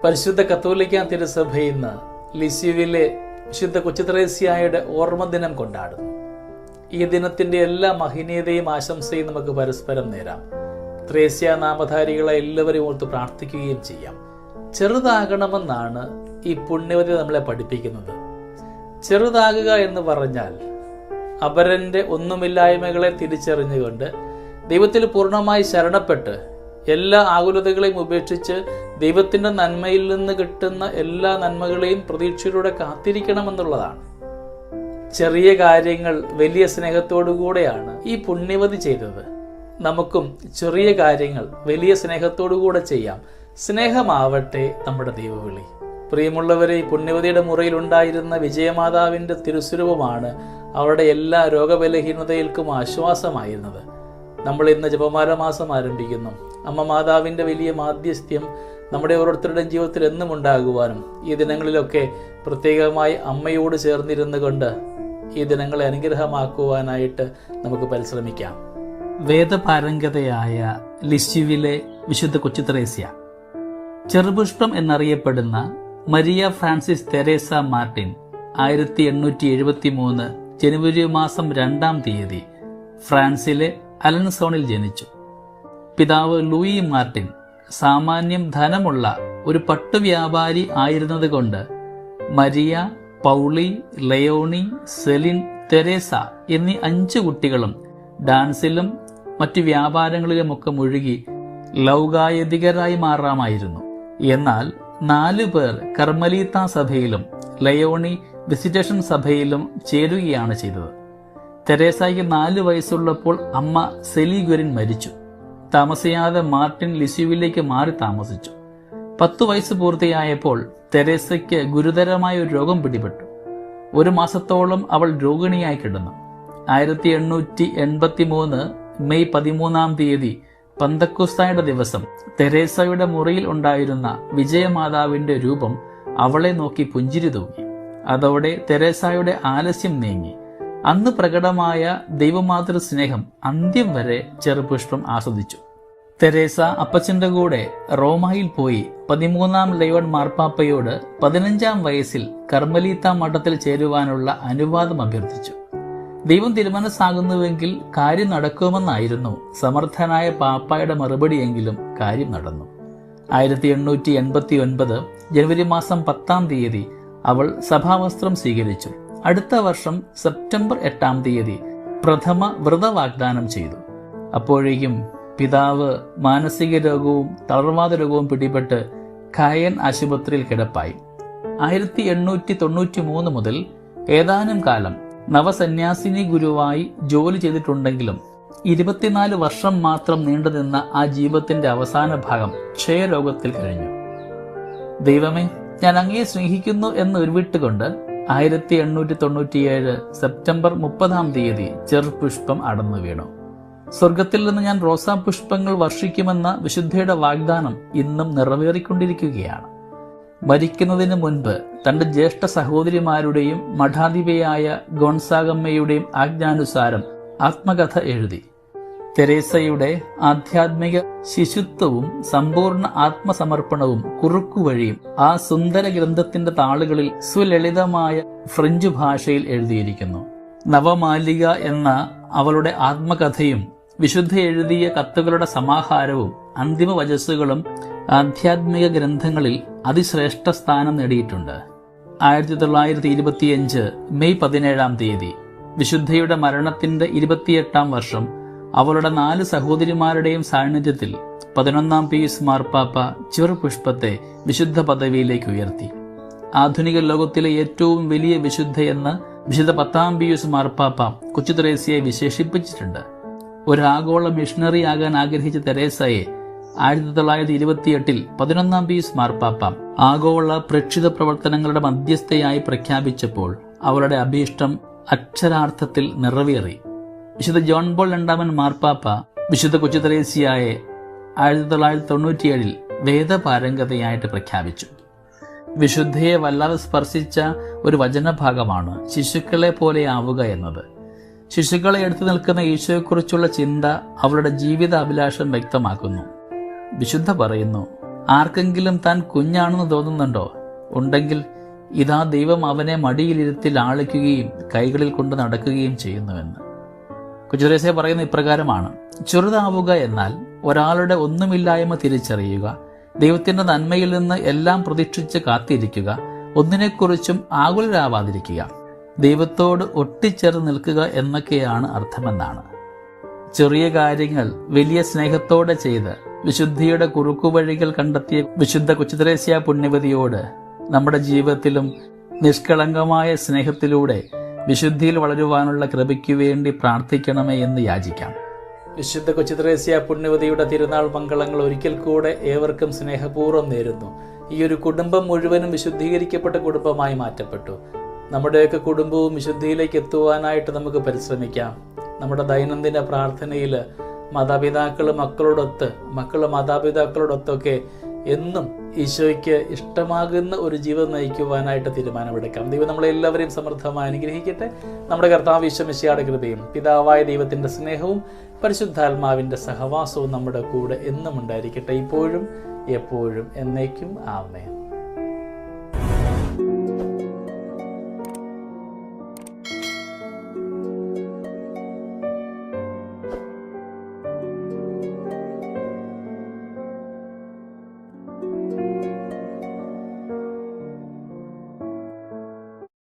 പരിശുദ്ധ കത്തോലിക്ക തിരുസഭ ഇന്ന് ലിസ്യുവിലെ വിശുദ്ധ കൊച്ചുത്രേസ്യായുടെ ഓർമ്മ ദിനം കൊണ്ടാടുന്നു. ഈ ദിനത്തിന്റെ എല്ലാ മഹനീയതയും ആശംസയും നമുക്ക് പരസ്പരം നേരാം. ത്രേസ്യ നാമധാരികളെ എല്ലാവരെയും ഓർത്ത് പ്രാർത്ഥിക്കുകയും ചെയ്യാം. ചെറുതാകണമെന്നാണ് ഈ പുണ്യവതി നമ്മളെ പഠിപ്പിക്കുന്നത്. ചെറുതാകുക എന്ന് പറഞ്ഞാൽ അപരന്റെ ഒന്നുമില്ലായ്മകളെ തിരിച്ചറിഞ്ഞുകൊണ്ട് ദൈവത്തിൽ പൂർണ്ണമായി ശരണപ്പെട്ട് എല്ലാ ആകുലതകളെയും ഉപേക്ഷിച്ച് ദൈവത്തിൻ്റെ നന്മയിൽ നിന്ന് കിട്ടുന്ന എല്ലാ നന്മകളെയും പ്രതീക്ഷയിലൂടെ കാത്തിരിക്കണമെന്നുള്ളതാണ്. ചെറിയ കാര്യങ്ങൾ വലിയ സ്നേഹത്തോടുകൂടെയാണ് ഈ പുണ്യവതി ചെയ്തത്. നമുക്കും ചെറിയ കാര്യങ്ങൾ വലിയ സ്നേഹത്തോടുകൂടെ ചെയ്യാം. സ്നേഹമാവട്ടെ നമ്മുടെ ദൈവവിളി. പ്രിയമുള്ളവരെ, ഈ പുണ്യവതിയുടെ മുറിയിൽ ഉണ്ടായിരുന്ന വിജയമാതാവിൻ്റെ തിരുസ്വരൂപമാണ് അവരുടെ എല്ലാ രോഗബലഹീനതകൾക്കും ആശ്വാസമായിരുന്നത്. നമ്മൾ ഇന്ന് ജപമാല മാസം ആരംഭിക്കുന്നു. അമ്മ മാതാവിൻ്റെ വലിയ മാധ്യസ്ഥ്യം നമ്മുടെ ഓരോരുത്തരുടെയും ജീവിതത്തിൽ എന്നും ഉണ്ടാകുവാനും ഈ ദിനങ്ങളിലൊക്കെ പ്രത്യേകമായി അമ്മയോട് ചേർന്നിരുന്നു കൊണ്ട് ഈ ദിനങ്ങളെ അനുഗ്രഹമാക്കുവാനായിട്ട് നമുക്ക് പരിശ്രമിക്കാം. വേദപാരംഗതയായ ലിസ്യുവിലെ വിശുദ്ധ കൊച്ചുത്രേസ്യ, ചെറുപുഷ്പം എന്നറിയപ്പെടുന്ന മരിയ ഫ്രാൻസിസ് തെരേസ മാർട്ടിൻ 1873 ജനുവരി മാസം 2-ാം തീയതി ഫ്രാൻസിലെ അലൻസോണിൽ ജനിച്ചു. പിതാവ് ലൂയി മാർട്ടിൻ സാമാന്യം ധനമുള്ള ഒരു പട്ടുവ്യാപാരി ആയിരുന്നതുകൊണ്ട് Maria, Pauline, Leonie, Celine, Teresa എന്നീ 5 കുട്ടികളും ഡാൻസിലും മറ്റു വ്യാപാരങ്ങളിലുമൊക്കെ മുഴുകി ലൗകായതികരായി മാറാമായിരുന്നു. എന്നാൽ 4 പേർ കർമ്മലീത്ത സഭയിലും ലയോണി വിസിറ്റേഷൻ സഭയിലും ചേരുകയാണ് ചെയ്തത്. തെരേസയ്ക്ക് 4 വയസ്സുള്ളപ്പോൾ അമ്മ സെലിഗുരിൻ മരിച്ചു. താമസിയാതെ മാർട്ടിൻ ലിസ്യുവിലേക്ക് മാറി താമസിച്ചു. 10 വയസ്സ് പൂർത്തിയായപ്പോൾ തെരേസയ്ക്ക് ഗുരുതരമായ ഒരു രോഗം പിടിപെട്ടു. 1 മാസത്തോളം അവൾ രോഗിണിയായി കിടന്നു. 1883 മെയ് 13-ാം തീയതി പന്തക്കുസ്തായുടെ ദിവസം തെരേസയുടെ മുറിയിൽ ഉണ്ടായിരുന്ന വിജയമാതാവിന്റെ രൂപം അവളെ നോക്കി പുഞ്ചിരി തൂങ്ങി. അതോടെ തെരേസയുടെ ആലസ്യം നീങ്ങി. അന്ന് പ്രകടമായ ദൈവമാതൃ സ്നേഹം അന്ത്യം വരെ ചെറുപുഷ്പം ആസ്വദിച്ചു. തെരേസ അപ്പച്ചന്റെ കൂടെ റോമായിൽ പോയി 13-ാം ലയോൺ മാർപ്പാപ്പയോട് 15-ാം വയസ്സിൽ കർമ്മലീത്ത മഠത്തിൽ ചേരുവാനുള്ള അനുവാദം അഭ്യർത്ഥിച്ചു. ദൈവം തിരുമനസ്സാകുന്നുവെങ്കിൽ കാര്യം നടക്കുമെന്നായിരുന്നു സമർത്ഥനായ പാപ്പായുടെ മറുപടിയെങ്കിലും കാര്യം നടന്നു. 1889 ജനുവരി മാസം 10-ാം തീയതി അവൾ സഭാവസ്ത്രം സ്വീകരിച്ചു. അടുത്ത വർഷം സെപ്റ്റംബർ 8-ാം തീയതി പ്രഥമ വ്രതവാഗ്ദാനം ചെയ്തു. അപ്പോഴേക്കും പിതാവ് മാനസിക രോഗവും തളർവാദ രോഗവും പിടിപെട്ട് കായൻ ആശുപത്രിയിൽ കിടപ്പായി. 1893 മുതൽ ഏതാനും കാലം നവസന്യാസിനി ഗുരുവായി ജോലി ചെയ്തിട്ടുണ്ടെങ്കിലും 24 വർഷം മാത്രം നീണ്ടുനിന്ന ആ ജീവിതത്തിന്റെ അവസാന ഭാഗം ക്ഷയരോഗത്തിൽ കഴിഞ്ഞു. ദൈവമേ, ഞാൻ അങ്ങയെ സ്നേഹിക്കുന്നു എന്ന് ഉരുവിട്ടുകൊണ്ട് 1897 സെപ്റ്റംബർ 30-ാം തീയതി ചെറുപുഷ്പം അടർന്നു വീണു. സ്വർഗത്തിൽ നിന്ന് ഞാൻ റോസാപുഷ്പങ്ങൾ വർഷിക്കുമെന്ന വിശുദ്ധയുടെ വാഗ്ദാനം ഇന്നും നിറവേറിക്കൊണ്ടിരിക്കുകയാണ്. മരിക്കുന്നതിന് മുൻപ് തന്റെ ജ്യേഷ്ഠ സഹോദരിമാരുടെയും മഠാധിപയായ ഗോൺസാഗമ്മയുടെയും ആജ്ഞാനുസാരം ആത്മകഥ എഴുതി. തെരേസയുടെ ആധ്യാത്മിക ശിശുത്വവും സമ്പൂർണ്ണ ആത്മസമർപ്പണവും കുറുക്കുവഴിയും ആ സുന്ദര ഗ്രന്ഥത്തിന്റെ താളുകളിൽ സുലളിതമായ ഫ്രഞ്ച് ഭാഷയിൽ എഴുതിയിരിക്കുന്നു. നവമാലിക എന്ന അവളുടെ ആത്മകഥയും വിശുദ്ധ എഴുതിയ കത്തുകളുടെ സമാഹാരവും അന്തിമ വചസ്സുകളും ആധ്യാത്മിക ഗ്രന്ഥങ്ങളിൽ അതിശ്രേഷ്ഠ സ്ഥാനം നേടിയിട്ടുണ്ട്. 1925 മെയ് 17-ാം തീയതി വിശുദ്ധയുടെ മരണത്തിന്റെ 28-ാം വർഷം അവളുടെ 4 സഹോദരിമാരുടെയും സാന്നിധ്യത്തിൽ 11-ാം പീയൂസ് മാർപ്പാപ്പ ചെറുപുഷ്പത്തെ വിശുദ്ധ പദവിയിലേക്ക് ഉയർത്തി. ആധുനിക ലോകത്തിലെ ഏറ്റവും വലിയ വിശുദ്ധയെന്ന് വിശുദ്ധ 10-ാം പീയൂസ് മാർപ്പാപ്പ കൊച്ചുത്രേസ്യയെ വിശേഷിപ്പിച്ചിട്ടുണ്ട്. ഒരു ആഗോള മിഷണറി ആകാൻ ആഗ്രഹിച്ച തെരേസയെ 1928 11-ാം പീയൂസ് മാർപ്പാപ്പ ആഗോള പ്രേക്ഷിത പ്രവർത്തനങ്ങളുടെ മധ്യസ്ഥയായി പ്രഖ്യാപിച്ചപ്പോൾ അവളുടെ അഭീഷ്ടം അക്ഷരാർത്ഥത്തിൽ നിറവേറി. വിശുദ്ധ ജോൺ പോൾ 2-ാമൻ മാർപ്പാപ്പ വിശുദ്ധ കൊച്ചുത്രേസ്യയെ 1997 വേദപാരംഗതയായിട്ട് പ്രഖ്യാപിച്ചു. വിശുദ്ധയെ വല്ലാതെ സ്പർശിച്ച ഒരു വചനഭാഗമാണ് ശിശുക്കളെ പോലെ ആവുക എന്നത്. ശിശുക്കളെ എടുത്തു നിൽക്കുന്ന ഈശോയെക്കുറിച്ചുള്ള ചിന്ത അവളുടെ ജീവിത അഭിലാഷം വ്യക്തമാക്കുന്നു. വിശുദ്ധ പറയുന്നു, ആർക്കെങ്കിലും താൻ കുഞ്ഞാണെന്ന് തോന്നുന്നുണ്ടോ? ഉണ്ടെങ്കിൽ ഇതാ ദൈവം അവനെ മടിയിലിരുത്തി ലാളിക്കുകയും കൈകളിൽ കൊണ്ട് നടക്കുകയും ചെയ്യുന്നുവെന്ന്. കൊച്ചുത്രേസ്യ പറയുന്ന ഇപ്രകാരമാണ്: ചെറുതാവുക എന്നാൽ ഒരാളുടെ ഒന്നുമില്ലായ്മ തിരിച്ചറിയുക, ദൈവത്തിന്റെ നന്മയിൽ നിന്ന് എല്ലാം പ്രതീക്ഷിച്ച് കാത്തിരിക്കുക, ഒന്നിനെക്കുറിച്ചും ആകുലരാവാതിരിക്കുക, ദൈവത്തോട് ഒട്ടിച്ചേർന്ന് നിൽക്കുക എന്നൊക്കെയാണ് അർത്ഥമെന്നാണ്. ചെറിയ കാര്യങ്ങൾ വലിയ സ്നേഹത്തോടെ ചെയ്ത് വിശുദ്ധിയുടെ കുറുക്കുവഴികൾ കണ്ടെത്തിയ വിശുദ്ധ കൊച്ചുത്രേസ്യ പുണ്യവതിയോട് നമ്മുടെ ജീവിതത്തിലും നിഷ്കളങ്കമായ സ്നേഹത്തിലൂടെ വിശുദ്ധിയിൽ വളരുവാനുള്ള കൃപയ്ക്കു വേണ്ടി പ്രാർത്ഥിക്കണമേ എന്ന് യാചിക്കാം. വിശുദ്ധ കൊച്ചുത്രേസ്യ പുണ്യവതിയുടെ തിരുനാൾ മംഗളങ്ങൾ ഒരിക്കൽ കൂടെ ഏവർക്കും സ്നേഹപൂർവ്വം നേരുന്നു. ഈ ഒരു കുടുംബം മുഴുവനും വിശുദ്ധീകരിക്കപ്പെട്ട കുടുംബമായി മാറ്റപ്പെട്ടു. നമ്മുടെയൊക്കെ കുടുംബവും വിശുദ്ധിയിലേക്ക് എത്തുവാനായിട്ട് നമുക്ക് പരിശ്രമിക്കാം. നമ്മുടെ ദൈനംദിന പ്രാർത്ഥനയിൽ മാതാപിതാക്കൾ മാതാപിതാക്കളോടൊത്തൊക്കെ എന്നും ഈശോയ്ക്ക് ഇഷ്ടമാകുന്ന ഒരു ജീവിതം നയിക്കുവാനായിട്ട് തീരുമാനമെടുക്കാം. ദൈവം നമ്മളെല്ലാവരെയും സമൃദ്ധമായി അനുഗ്രഹിക്കട്ടെ. നമ്മുടെ കർത്താവ് ഈശോ മിശിഹായുടെ കൃപയും പിതാവായ ദൈവത്തിൻ്റെ സ്നേഹവും പരിശുദ്ധാത്മാവിൻ്റെ സഹവാസവും നമ്മുടെ കൂടെ എന്നും ഉണ്ടായിരിക്കട്ടെ, ഇപ്പോഴും എപ്പോഴും എന്നേക്കും. ആമേൻ.